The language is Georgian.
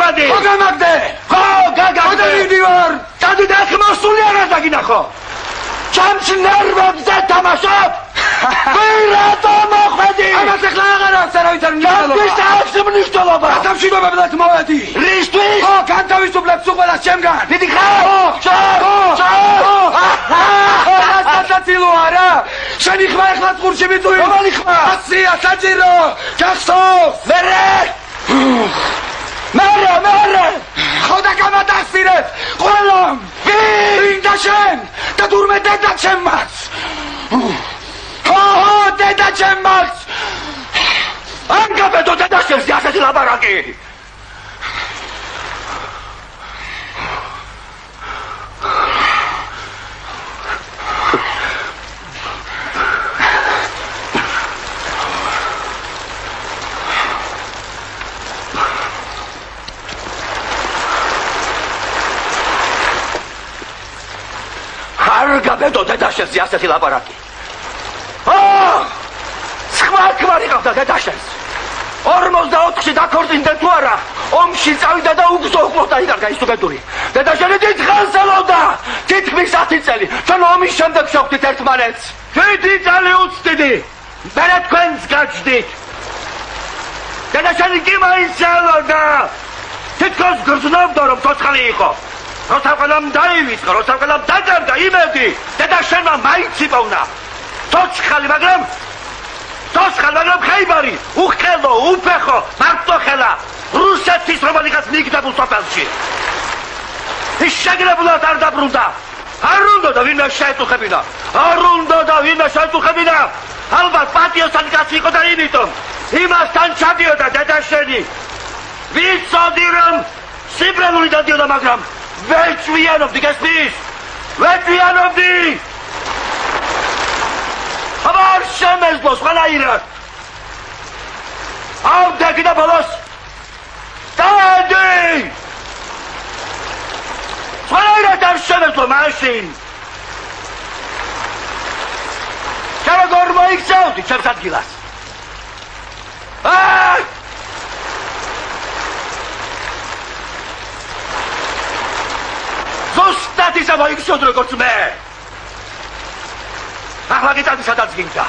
მოხვედი? ხო გამაგდე. ხო, გაგაგდე. მივდივარ. დადი და ახ მოსული არ დაგინახო. ჩამს ნერვებზე თამაშობ. ვირატო მოხვედი? ამას ახლა აღარ აქვს არავის არ მნიშვნელობა. ის აქვს მნიშვნელობა. სამშვიდობებლად მოვედი. რისთვის? ხო, განთავისუფლებ სულ ყველას ჩემგან. დიდი ხარ? გასაცილო არა. შენი ხმა ახლა წყურში მიწვი. რომელი ხმა? ასია საჭირო. გახსოვს. მერე. ხო და გამატახსირებ. ყველამ. ვინ და შენ? და თურმე დედა ჩემმაც. ხო, დედა ჩემმაც. ამ გაბედო დედაშენს ასეთი ლაპარაკი. არ გაბედო დედაშენს ასეთი ლაპარაკი. სხვა იყავდა დედაშენს. 44-ში დაქორწინდა თუ არა, ომში წავიდა და უგზო-უგლოდ დაიკარგა ის სტუდენტური. დედაშენი დიდხანს ელოდა, თითქმის 10 წელი, ჩვენ ომის შემდეგ შევხვდით ერთმანეთს. 7 წელი უცდიდი, მერე თქვენს გაჩდით. დედაშენი კი მაინც ელოდა, თითქოს გრძნობდა რომ ცოცხალი იყო. როცა ყველამ დაივიწყა, როცა ყველამ დაკარგა იმედი, დედაშენმა მაინც იპოვნა. ცოცხალი, მაგრამ ხეიბარი, უხელო, უფეხო, მარტოხელა, რუსეთის რომელიღაც მიგდებულ სოფელში. ის შეგრებულად არ დაბრუნდა. არ უნდა და ვინმე შეეწუხებინა. ალბათ პატიოსანი კაცი იყო და იმიტომ იმასთან ჩადიოდა დედაშენი. ვიცოდი რომ სიბრალული დადიოდა, მაგრამ ვეჭვიანობდი, გესმის? ვეჭვიანობდი! აბარ შემეძლოს ყველაირად. ავდეგი და ბოლოს დადი! ყველაირად არ შემეძლო მაშინ. როგორ მოიქცევდი ჩემს ადგილას? ზუსტად ისა მოიქცევდი როგორც მე. ახლა გიტადი სადაც გინდა.